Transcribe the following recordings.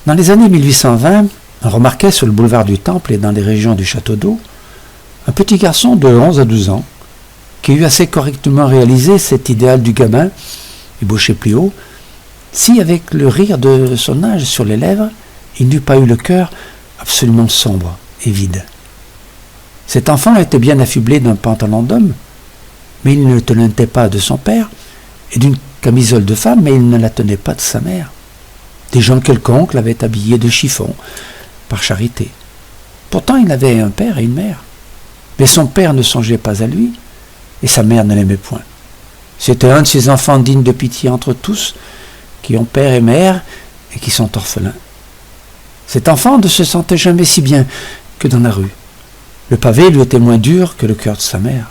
Dans les années 1820, on remarquait sur le boulevard du Temple et dans les régions du Château d'Eau un petit garçon de 11 à 12 ans qui eut assez correctement réalisé cet idéal du gamin, ébauché plus haut, si avec le rire de son âge sur les lèvres, il n'eût pas eu le cœur absolument sombre et vide. Cet enfant était bien affublé d'un pantalon d'homme, mais il ne tenait pas de son père, et d'une camisole de femme, mais il ne la tenait pas de sa mère. Des gens quelconques l'avaient habillé de chiffon, par charité. Pourtant, il avait un père et une mère. Mais son père ne songeait pas à lui, et sa mère ne l'aimait point. C'était un de ces enfants dignes de pitié entre tous, qui ont père et mère, et qui sont orphelins. Cet enfant ne se sentait jamais si bien que dans la rue. Le pavé lui était moins dur que le cœur de sa mère.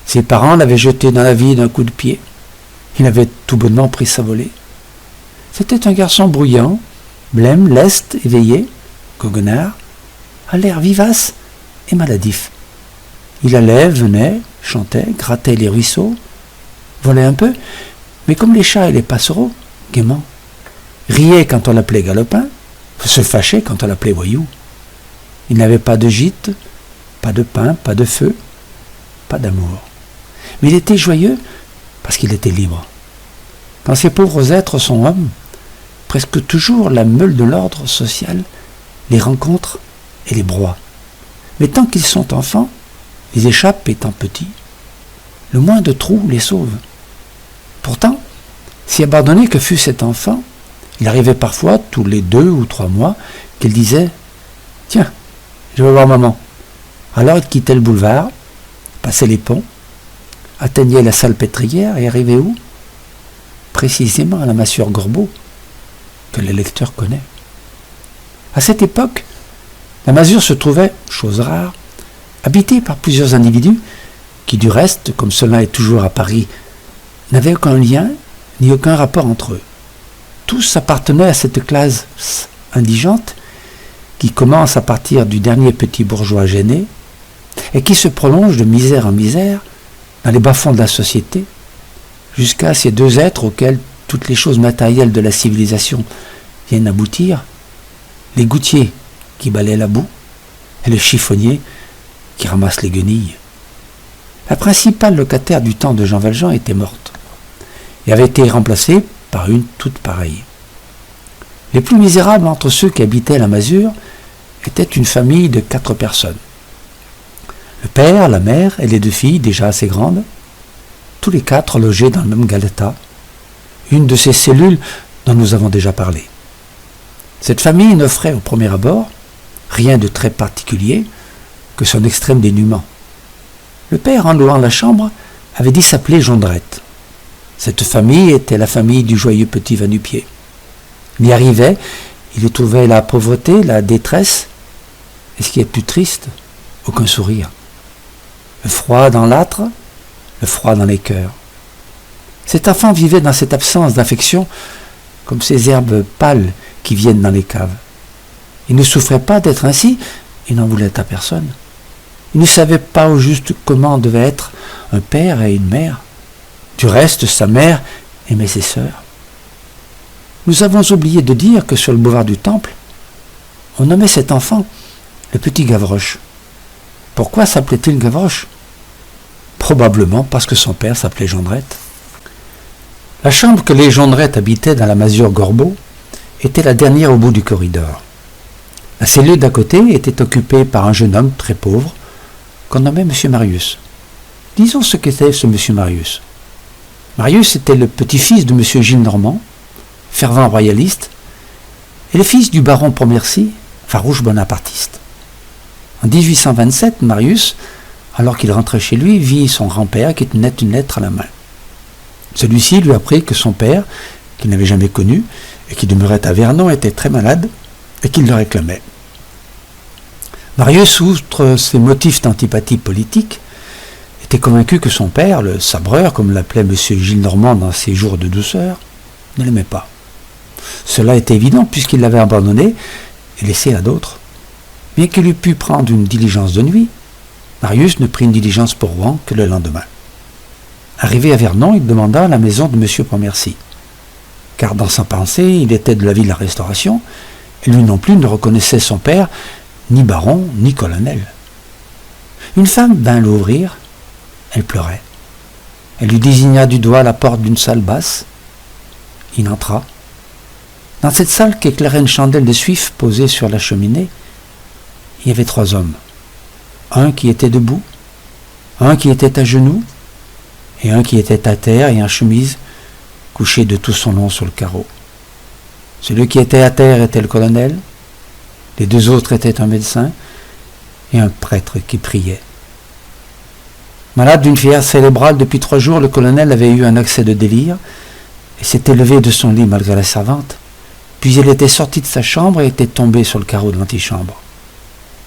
Ses parents l'avaient jeté dans la vie d'un coup de pied. Il avait tout bonnement pris sa volée. C'était un garçon bruyant, blême, leste, éveillé, goguenard, à l'air vivace et maladif. Il allait, venait, chantait, grattait les ruisseaux, volait un peu, mais comme les chats et les passereaux, gaiement. Riait quand on l'appelait galopin, se fâchait quand on l'appelait voyou. Il n'avait pas de gîte, pas de pain, pas de feu, pas d'amour. Mais il était joyeux parce qu'il était libre. Quand ces pauvres êtres sont hommes, presque toujours la meule de l'ordre social les rencontre et les broie. Mais tant qu'ils sont enfants, ils échappent étant petits. Le moindre trou les sauve. Pourtant, si abandonné que fût cet enfant, il arrivait parfois, tous les 2 ou 3 mois, qu'il disait « Tiens, je vais voir maman ». Alors il quittait le boulevard, passait les ponts, atteignait la salpêtrière et arrivait où? Précisément à la Masure-Gorbeau, que le lecteur connaît. À cette époque, la Masure se trouvait, chose rare, habitée par plusieurs individus qui, du reste, comme cela est toujours à Paris, n'avaient aucun lien ni aucun rapport entre eux. Tous appartenaient à cette classe indigente qui commence à partir du dernier petit bourgeois gêné et qui se prolonge de misère en misère dans les bas-fonds de la société jusqu'à ces 2 êtres auxquels toutes les choses matérielles de la civilisation viennent aboutir, les gouttiers qui balaient la boue et le chiffonnier qui ramasse les guenilles. La principale locataire du temps de Jean Valjean était morte et avait été remplacée par une toute pareille. Les plus misérables entre ceux qui habitaient la Masure étaient une famille de 4 personnes. Le père, la mère et les 2 filles déjà assez grandes, tous les 4 logés dans le même galetas, une de ces cellules dont nous avons déjà parlé. Cette famille n'offrait au premier abord rien de très particulier que son extrême dénuement. Le père, en louant la chambre, avait dit s'appeler Jondrette. Cette famille était la famille du joyeux petit va-nu-pied. Il y arrivait, il y trouvait la pauvreté, la détresse, et ce qui est plus triste, aucun sourire. Le froid dans l'âtre, le froid dans les cœurs. Cet enfant vivait dans cette absence d'affection comme ces herbes pâles qui viennent dans les caves. Il ne souffrait pas d'être ainsi, il n'en voulait à personne. Il ne savait pas au juste comment devait être un père et une mère. Du reste, sa mère aimait ses sœurs. Nous avons oublié de dire que sur le boulevard du Temple, on nommait cet enfant le petit Gavroche. Pourquoi s'appelait-il Gavroche? Probablement parce que son père s'appelait Jondrette. La chambre que les Jondrette habitaient dans la Masure-Gorbeau était la dernière au bout du corridor. La cellule d'à côté était occupée par un jeune homme très pauvre qu'on nommait M. Marius. Disons ce qu'était ce M. Marius. Marius était le petit-fils de M. Gillenormand, fervent royaliste, et le fils du baron Pontmercy, farouche bonapartiste. En 1827, Marius, alors qu'il rentrait chez lui, vit son grand-père qui tenait une lettre à la main. Celui-ci lui apprit que son père, qu'il n'avait jamais connu et qui demeurait à Vernon, était très malade et qu'il le réclamait. Marius, outre ses motifs d'antipathie politique, était convaincu que son père, le sabreur, comme l'appelait M. Gillenormand dans ses jours de douceur, ne l'aimait pas. Cela était évident puisqu'il l'avait abandonné et laissé à d'autres. Bien qu'il eût pu prendre une diligence de nuit, Marius ne prit une diligence pour Rouen que le lendemain. Arrivé à Vernon, il demanda la maison de M. Pontmercy, car dans sa pensée, il était de l'avis de la Restauration Et lui non plus ne reconnaissait son père, ni baron, ni colonel. Une femme vint l'ouvrir, elle pleurait. Elle lui désigna du doigt la porte d'une salle basse. Il entra. Dans cette salle qu'éclairait une chandelle de suif posée sur la cheminée, il y avait 3 hommes. Un qui était debout, un qui était à genoux, et un qui était à terre et en chemise, couché de tout son long sur le carreau. Celui qui était à terre était le colonel, les 2 autres étaient un médecin et un prêtre qui priait. Malade d'une fièvre cérébrale depuis 3 jours, le colonel avait eu un accès de délire et s'était levé de son lit malgré la servante. Puis il était sorti de sa chambre et était tombé sur le carreau de l'antichambre.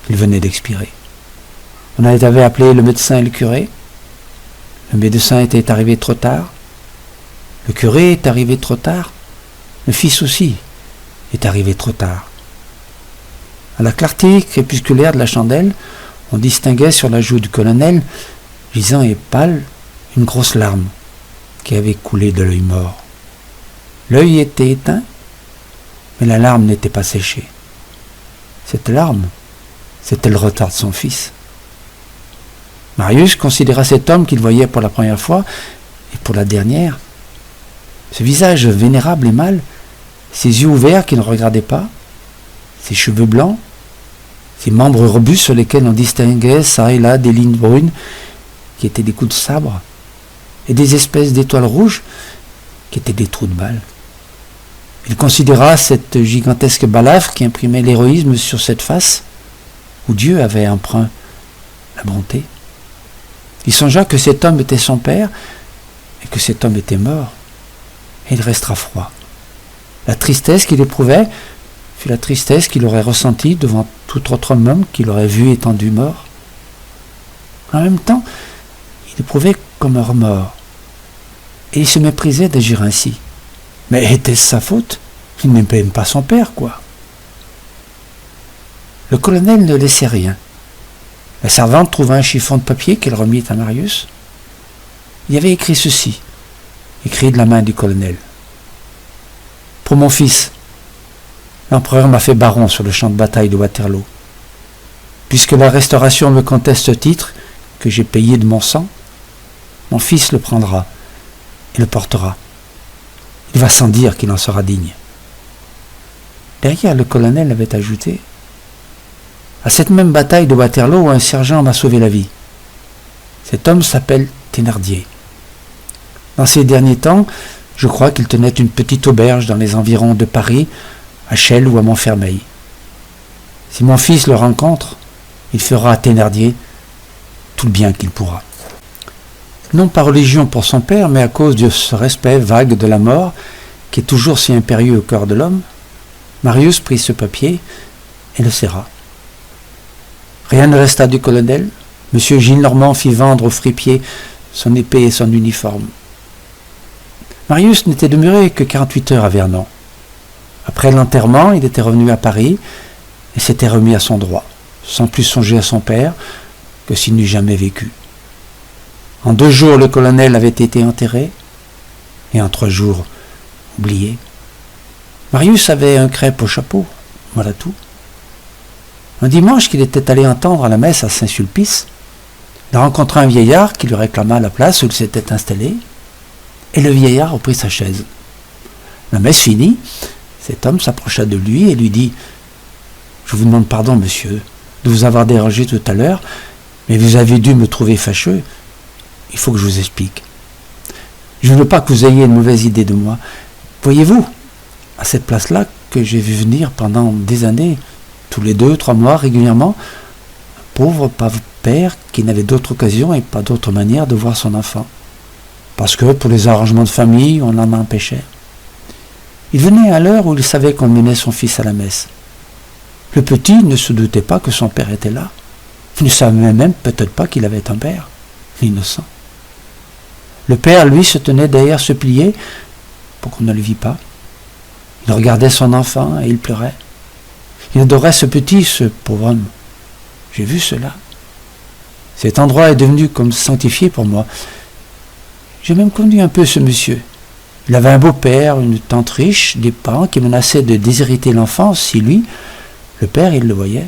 Il venait d'expirer. On avait appelé le médecin et le curé. Le médecin était arrivé trop tard. Le curé est arrivé trop tard. Le fils aussi est arrivé trop tard. À la clarté crépusculaire de la chandelle, on distinguait sur la joue du colonel, gisant et pâle, une grosse larme qui avait coulé de l'œil mort. L'œil était éteint, mais la larme n'était pas séchée. Cette larme, c'était le retard de son fils. Marius considéra cet homme qu'il voyait pour la première fois et pour la dernière. Ce visage vénérable et mâle, ses yeux ouverts qui ne regardaient pas, ses cheveux blancs, ses membres robustes sur lesquels on distinguait çà et là des lignes brunes qui étaient des coups de sabre, et des espèces d'étoiles rouges qui étaient des trous de balles. Il considéra cette gigantesque balafre qui imprimait l'héroïsme sur cette face, où Dieu avait empreint la bonté. Il songea que cet homme était son père, et que cet homme était mort, et il resta froid. La tristesse qu'il éprouvait fut la tristesse qu'il aurait ressentie devant tout autre homme qu'il aurait vu étendu mort. En même temps, il éprouvait comme un remords, et il se méprisait d'agir ainsi. Mais était-ce sa faute? Il n'aimait pas son père, quoi. Le colonel ne laissait rien. La servante trouva un chiffon de papier qu'elle remit à Marius. Il y avait écrit ceci, écrit de la main du colonel. Pour mon fils, l'empereur m'a fait baron sur le champ de bataille de Waterloo. Puisque la Restauration me conteste ce titre, que j'ai payé de mon sang, mon fils le prendra et le portera. Il va sans dire qu'il en sera digne. Derrière, le colonel avait ajouté « À cette même bataille de Waterloo, un sergent m'a sauvé la vie. Cet homme s'appelle Thénardier. Dans ces derniers temps, je crois qu'il tenait une petite auberge dans les environs de Paris, à Chelles ou à Montfermeil. Si mon fils le rencontre, il fera à Thénardier tout le bien qu'il pourra. » Non par religion pour son père, mais à cause de ce respect vague de la mort, qui est toujours si impérieux au cœur de l'homme, Marius prit ce papier et le serra. Rien ne resta du colonel. M. Gillenormand fit vendre au fripier son épée et son uniforme. Marius n'était demeuré que 48 heures à Vernon. Après l'enterrement, il était revenu à Paris et s'était remis à son droit, sans plus songer à son père que s'il n'eût jamais vécu. En 2 jours, le colonel avait été enterré, et en 3 jours, oublié. Marius avait un crêpe au chapeau, voilà tout. Un dimanche qu'il était allé entendre à la messe à Saint-Sulpice, il rencontra un vieillard qui lui réclama la place où il s'était installé, et le vieillard reprit sa chaise. La messe finie, cet homme s'approcha de lui et lui dit « Je vous demande pardon, monsieur, de vous avoir dérangé tout à l'heure, mais vous avez dû me trouver fâcheux. Il faut que je vous explique. Je ne veux pas que vous ayez une mauvaise idée de moi. Voyez-vous, à cette place-là que j'ai vu venir pendant des années, tous les 2-3 mois régulièrement, un pauvre père qui n'avait d'autre occasion et pas d'autre manière de voir son enfant. Parce que pour les arrangements de famille, on en empêchait. Il venait à l'heure où il savait qu'on menait son fils à la messe. Le petit ne se doutait pas que son père était là. Il ne savait même peut-être pas qu'il avait un père, l'innocent. Le père, lui, se tenait derrière ce pilier pour qu'on ne le vît pas. Il regardait son enfant et il pleurait. Il adorait ce petit, ce pauvre homme. J'ai vu cela. Cet endroit est devenu comme sanctifié pour moi. J'ai même connu un peu ce monsieur. Il avait un beau-père, une tante riche, des parents qui menaçaient de déshériter l'enfant si lui, le père, il le voyait.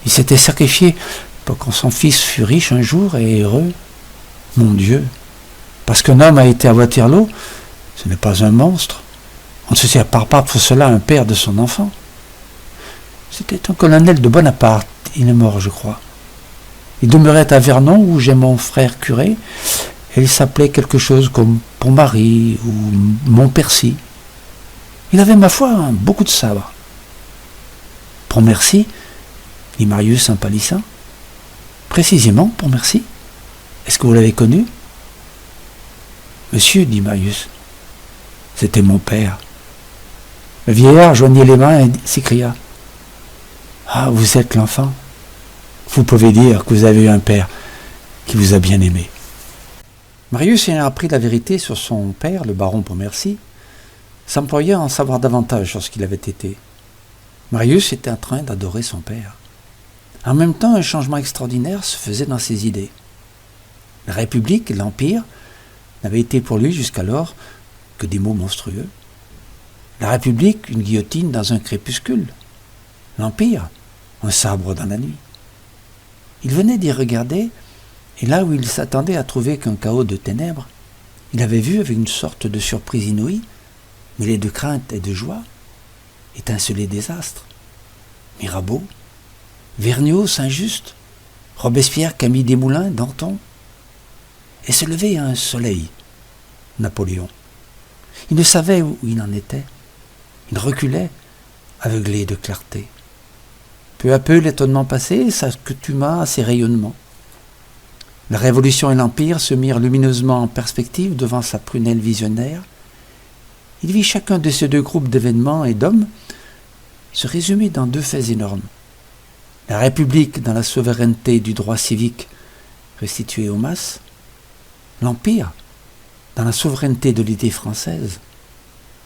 Il s'était sacrifié pour que son fils fût riche un jour et heureux. Mon Dieu, parce qu'un homme a été à Waterloo, ce n'est pas un monstre. On ne se sépare pas pour cela un père de son enfant. C'était un colonel de Bonaparte, il est mort, je crois. Il demeurait à Vernon, où j'ai mon frère curé, et il s'appelait quelque chose comme Pont-Marie ou Montpercy. Il avait, ma foi, beaucoup de sabres. Pont-Merci, dit Marius en pâlissant. Précisément, Pont-Merci. Est-ce que vous l'avez connu? Monsieur, dit Marius, c'était mon père. Le vieillard joignit les mains et s'écria. Ah, vous êtes l'enfant. Vous pouvez dire que vous avez eu un père qui vous a bien aimé. Marius ayant appris la vérité sur son père, le baron Pont-Merci, s'employa à en savoir davantage sur ce qu'il avait été. Marius était en train d'adorer son père. En même temps, un changement extraordinaire se faisait dans ses idées. La République et l'Empire n'avaient été pour lui jusqu'alors que des mots monstrueux. La République, une guillotine dans un crépuscule. L'Empire, un sabre dans la nuit. Il venait d'y regarder, et là où il s'attendait à trouver qu'un chaos de ténèbres, il avait vu avec une sorte de surprise inouïe, mêlée de crainte et de joie, étinceler des astres. Mirabeau, Vergniaud, Saint-Just, Robespierre, Camille Desmoulins, Danton, et se lever un soleil, Napoléon. Il ne savait où il en était. Il reculait, aveuglé de clarté. Peu à peu, l'étonnement passé s'accoutumma à ses rayonnements. La Révolution et l'Empire se mirent lumineusement en perspective devant sa prunelle visionnaire. Il vit chacun de ces deux groupes d'événements et d'hommes se résumer dans deux faits énormes. La République dans la souveraineté du droit civique restitué aux masses, l'Empire dans la souveraineté de l'idée française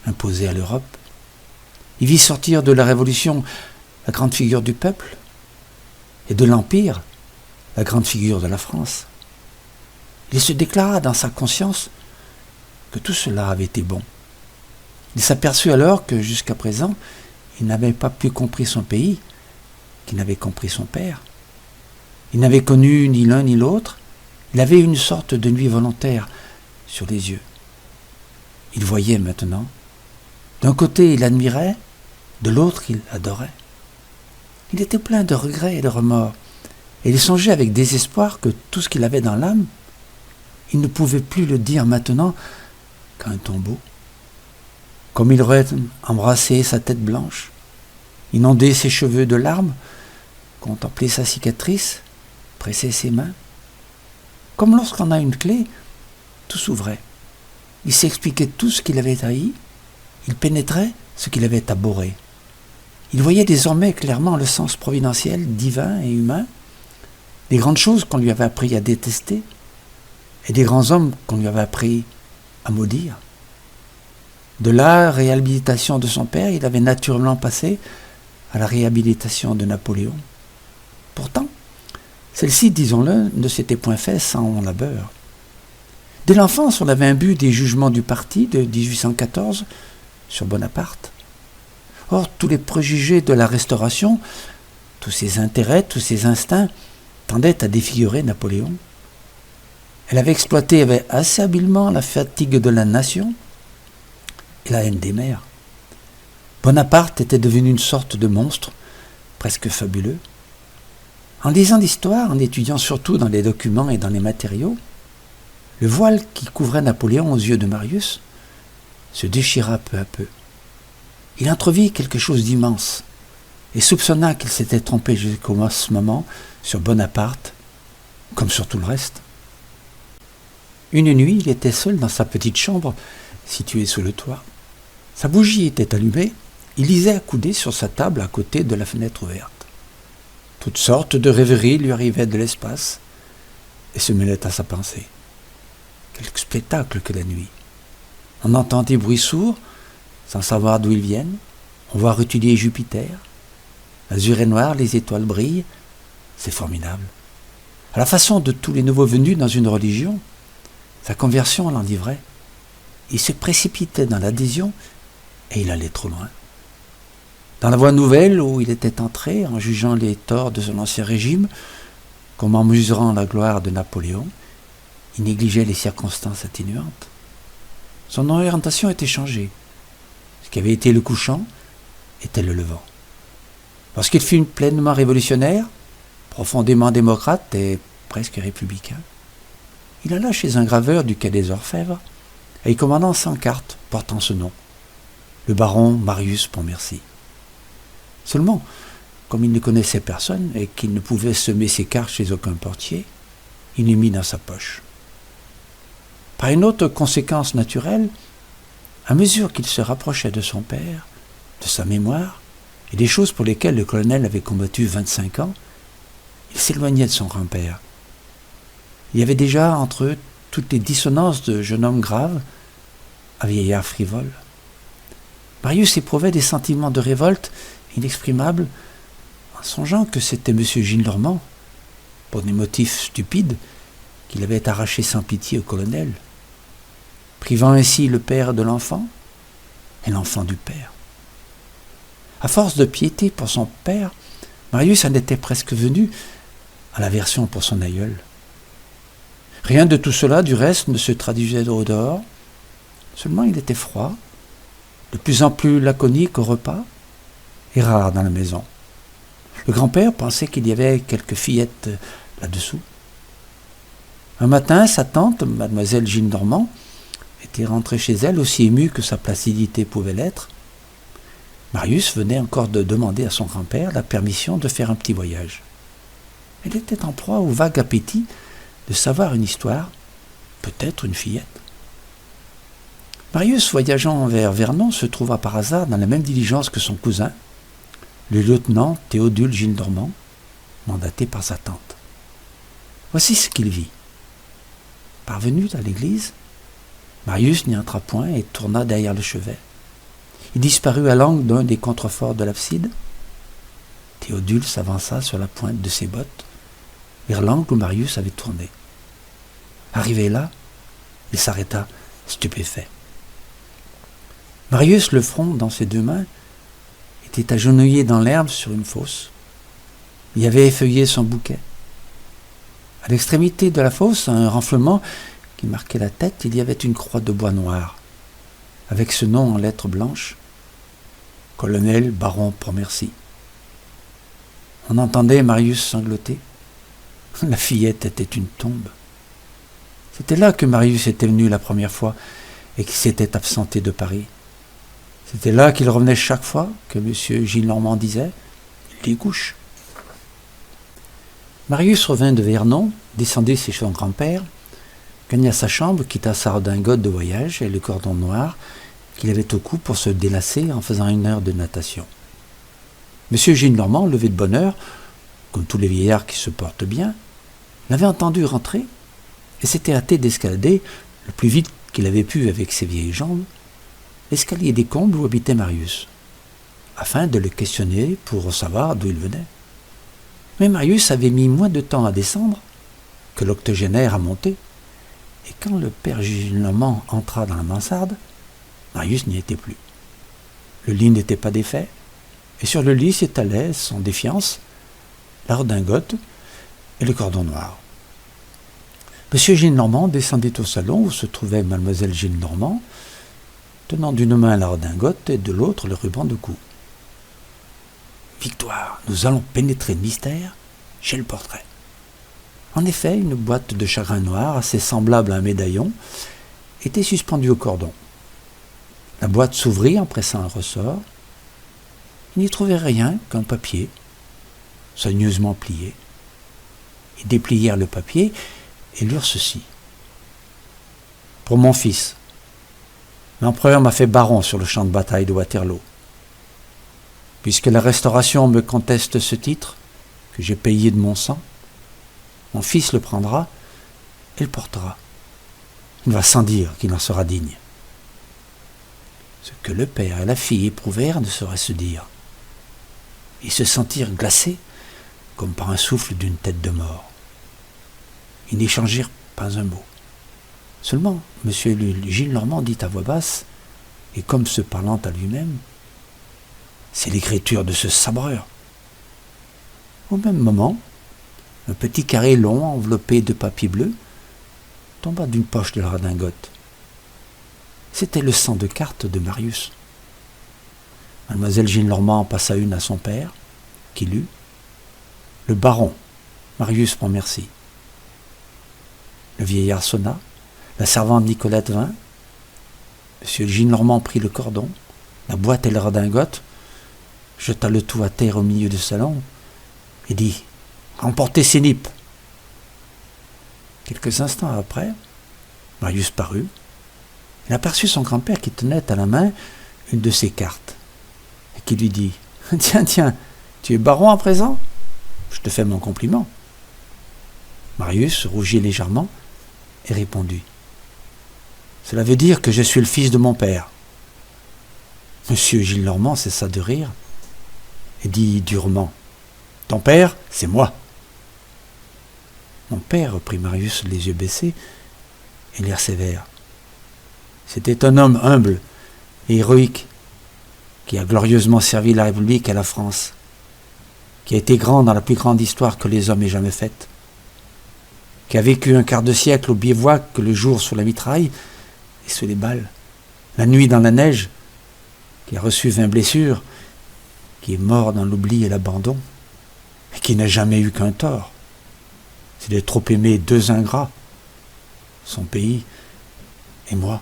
imposée à l'Europe. Il vit sortir de la Révolution la grande figure du peuple et de l'Empire la grande figure de la France. Il se déclara dans sa conscience que tout cela avait été bon. Il s'aperçut alors que jusqu'à présent, il n'avait pas plus compris son pays qu'il n'avait compris son père. Il n'avait connu ni l'un ni l'autre. Il avait une sorte de nuit volontaire sur les yeux. Il voyait maintenant. D'un côté, il admirait, de l'autre, il adorait. Il était plein de regrets et de remords, et il songeait avec désespoir que tout ce qu'il avait dans l'âme, il ne pouvait plus le dire maintenant qu'à un tombeau. Comme il aurait embrassé sa tête blanche, inondé ses cheveux de larmes, contemplé sa cicatrice, pressé ses mains. Comme lorsqu'on a une clé, tout s'ouvrait. Il s'expliquait tout ce qu'il avait haï, il pénétrait ce qu'il avait abhorré. Il voyait désormais clairement le sens providentiel, divin et humain, des grandes choses qu'on lui avait appris à détester et des grands hommes qu'on lui avait appris à maudire. De la réhabilitation de son père, il avait naturellement passé à la réhabilitation de Napoléon. Pourtant, celle-ci, disons-le, ne s'était point faite sans labeur. Dès l'enfance, on avait imbu des jugements du parti de 1814 sur Bonaparte. Or, tous les préjugés de la Restauration, tous ses intérêts, tous ses instincts, tendaient à défigurer Napoléon. Elle avait exploité assez habilement la fatigue de la nation et la haine des mères. Bonaparte était devenu une sorte de monstre, presque fabuleux. En lisant l'histoire, en étudiant surtout dans les documents et dans les matériaux, le voile qui couvrait Napoléon aux yeux de Marius se déchira peu à peu. Il entrevit quelque chose d'immense et soupçonna qu'il s'était trompé jusqu'au moment sur Bonaparte, comme sur tout le reste. Une nuit, il était seul dans sa petite chambre située sous le toit. Sa bougie était allumée, il lisait accoudé sur sa table à côté de la fenêtre ouverte. Toutes sortes de rêveries lui arrivaient de l'espace et se mêlaient à sa pensée. Quel spectacle que la nuit! On entend des bruits sourds, sans savoir d'où ils viennent. On voit rutiler Jupiter. L'azur est noir, les étoiles brillent. C'est formidable. À la façon de tous les nouveaux venus dans une religion, sa conversion l'enivrait. il se précipitait dans l'adhésion et il allait trop loin. Dans la voie nouvelle où il était entré, en jugeant les torts de son ancien régime, comme en mesurant la gloire de Napoléon, il négligeait les circonstances atténuantes. Son orientation était changée. Ce qui avait été le couchant était le levant. Lorsqu'il fut pleinement révolutionnaire, profondément démocrate et presque républicain, il alla chez un graveur du quai des Orfèvres et y commanda 100 cartes portant ce nom, le baron Marius Pontmercy. Seulement, comme il ne connaissait personne et qu'il ne pouvait semer ses cartes chez aucun portier, il les mit dans sa poche. Par une autre conséquence naturelle, à mesure qu'il se rapprochait de son père, de sa mémoire, et des choses pour lesquelles le colonel avait combattu 25 ans, il s'éloignait de son grand-père. Il y avait déjà entre eux toutes les dissonances de jeune homme grave à vieillard frivole. Marius éprouvait des sentiments de révolte inexprimables en songeant que c'était M. Gillenormand, pour des motifs stupides, qu'il avait arraché sans pitié au colonel, privant ainsi le père de l'enfant et l'enfant du père. À force de piété pour son père, Marius en était presque venu à l'aversion pour son aïeul. Rien de tout cela, du reste, ne se traduisait au dehors, seulement il était froid, de plus en plus laconique au repas, et rare dans la maison. Le grand-père pensait qu'il y avait quelques fillettes là-dessous. Un matin, sa tante, mademoiselle Gillenormand, était rentrée chez elle aussi émue que sa placidité pouvait l'être. Marius venait encore de demander à son grand-père la permission de faire un petit voyage. Elle était en proie au vague appétit de savoir une histoire, peut-être une fillette. Marius, voyageant vers Vernon, se trouva par hasard dans la même diligence que son cousin, le lieutenant Théodule Gillenormand, mandaté par sa tante. Voici ce qu'il vit. Parvenu à l'église, Marius n'y entra point et tourna derrière le chevet. Il disparut à l'angle d'un des contreforts de l'abside. Théodule s'avança sur la pointe de ses bottes vers l'angle où Marius avait tourné. Arrivé là, il s'arrêta stupéfait. Marius, le front dans ses deux mains, était agenouillé dans l'herbe sur une fosse. Il avait effeuillé son bouquet. À l'extrémité de la fosse, à un renflement qui marquait la tête, il y avait une croix de bois noir, avec ce nom en lettres blanches, Colonel Baron Pontmercy. On entendait Marius sangloter. La fillette était une tombe. C'était là que Marius était venu la première fois et qu'il s'était absenté de Paris. C'était là qu'il revenait chaque fois que M. Gillenormand disait « Il y couche ». Marius revint de Vernon, descendit chez son grand-père, gagna sa chambre, quitta sa redingote de voyage et le cordon noir qu'il avait au cou pour se délasser en faisant 1 heure de natation. M. Gillenormand, levé de bonne heure, comme tous les vieillards qui se portent bien, l'avait entendu rentrer et s'était hâté d'escalader, le plus vite qu'il avait pu avec ses vieilles jambes, l'escalier des combles où habitait Marius, afin de le questionner pour savoir d'où il venait. Mais Marius avait mis moins de temps à descendre que l'octogénaire à monter, et quand le père Gillenormand entra dans la mansarde, Marius n'y était plus. Le lit n'était pas défait, et sur le lit s'étalaient, sans défiance, la redingote et le cordon noir. M. Gillenormand descendit au salon où se trouvait mademoiselle Gillenormand, tenant d'une main la redingote et de l'autre le ruban de cou. « Victoire, nous allons pénétrer le mystère chez le portrait. » En effet, une boîte de chagrin noir, assez semblable à un médaillon, était suspendue au cordon. La boîte s'ouvrit en pressant un ressort. Il n'y trouvait rien qu'un papier, soigneusement plié. Ils déplièrent le papier et lurent ceci. « Pour mon fils. L'empereur m'a fait baron sur le champ de bataille de Waterloo. Puisque la Restauration me conteste ce titre, que j'ai payé de mon sang, mon fils le prendra et le portera. Il va sans dire qu'il en sera digne. » Ce que le père et la fille éprouvèrent ne saurait se dire. Ils se sentirent glacés comme par un souffle d'une tête de mort. Ils n'échangèrent pas un mot. Seulement, M. Gillenormand dit à voix basse, et comme se parlant à lui-même, « C'est l'écriture de ce sabreur !» Au même moment, un petit carré long enveloppé de papier bleu tomba d'une poche de la redingote. C'était le 102 cartes de Marius. Mademoiselle Gillenormand passa une à son père, qui lut « Le baron, Marius Pontmercy ». Le vieillard sonna, la servante Nicolette vint. Monsieur Gillenormand prit le cordon, la boîte et la redingote, jeta le tout à terre au milieu du salon et dit « Remportez ces nippes !» Quelques instants après, Marius parut. Il aperçut son grand-père qui tenait à la main une de ses cartes et qui lui dit « Tiens, tu es baron à présent ? Je te fais mon compliment. » Marius rougit légèrement et répondit « Cela veut dire que je suis le fils de mon père. » Monsieur Gillenormand cessa de rire et dit durement « Ton père, c'est moi. » Mon père, reprit Marius les yeux baissés et l'air sévère. C'était un homme humble et héroïque qui a glorieusement servi la République et la France, qui a été grand dans la plus grande histoire que les hommes aient jamais faite, qui a vécu un quart de siècle au bivouac le jour sous la mitraille et sous les balles, la nuit dans la neige, qui a reçu 20 blessures, qui est mort dans l'oubli et l'abandon, et qui n'a jamais eu qu'un tort, c'est de trop aimer deux ingrats, son pays et moi.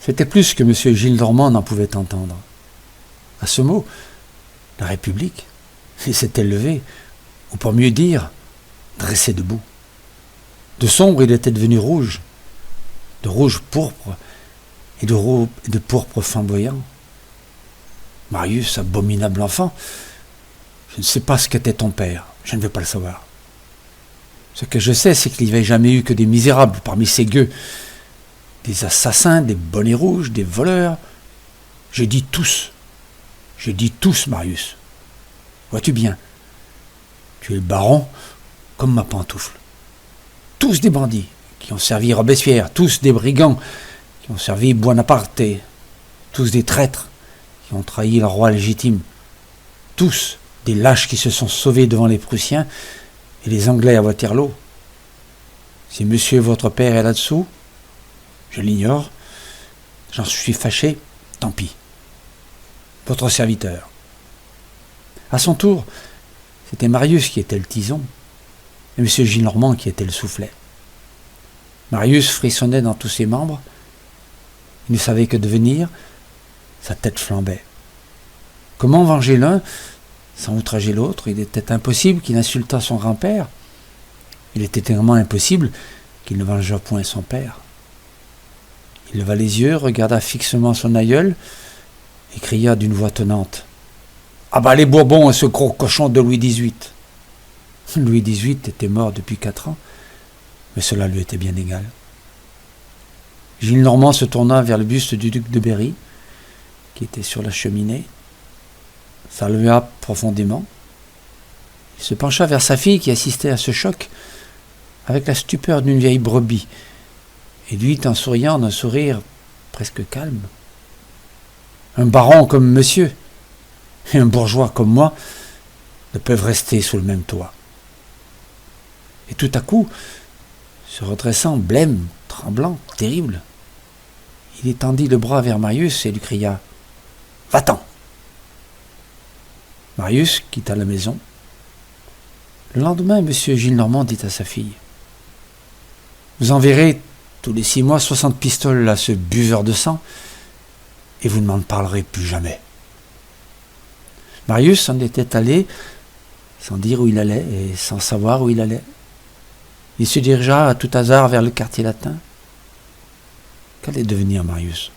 C'était plus que M. Gillenormand n'en pouvait entendre. À ce mot, la République, il s'était levé, ou pour mieux dire, dressé debout. De sombre, il était devenu rouge, de rouge pourpre et de pourpre flamboyant. Marius, abominable enfant, je ne sais pas ce qu'était ton père, je ne veux pas le savoir. Ce que je sais, c'est qu'il n'y avait jamais eu que des misérables parmi ces gueux, des assassins, des bonnets rouges, des voleurs. Je dis tous, Marius. Vois-tu bien, tu es le baron comme ma pantoufle. Tous des bandits qui ont servi Robespierre, tous des brigands qui ont servi Buonaparte, tous des traîtres qui ont trahi le roi légitime, tous des lâches qui se sont sauvés devant les Prussiens et les Anglais à Waterloo. Si monsieur votre père est là-dessous, je l'ignore, j'en suis fâché, tant pis. Votre serviteur. À son tour, c'était Marius qui était le tison et M. Gillenormand qui était le soufflet. Marius frissonnait dans tous ses membres, il ne savait que devenir, sa tête flambait. Comment venger l'un sans outrager l'autre? Il était impossible qu'il insultât son grand-père. Il était tellement impossible qu'il ne vengeât point son père. Il leva les yeux, regarda fixement son aïeul et cria d'une voix tonnante « Ah bah les Bourbons et ce gros cochon de Louis XVIII !» Louis XVIII était mort depuis 4 ans, mais cela lui était bien égal. Gillenormand se tourna vers le buste du duc de Berry, qui était sur la cheminée, salua profondément. Il se pencha vers sa fille qui assistait à ce choc avec la stupeur d'une vieille brebis et lui dit en souriant d'un sourire presque calme « Un baron comme monsieur et un bourgeois comme moi ne peuvent rester sous le même toit. » Et tout à coup, se redressant, blême, tremblant, terrible, il étendit le bras vers Marius et lui cria « Va-t'en !» Marius quitta la maison. Le lendemain, M. Gillenormand dit à sa fille « Vous enverrez tous les 6 mois 60 pistoles à ce buveur de sang et vous ne m'en parlerez plus jamais. » Marius en était allé sans dire où il allait et sans savoir où il allait. Il se dirigea à tout hasard vers le quartier latin. Qu'allait devenir Marius ?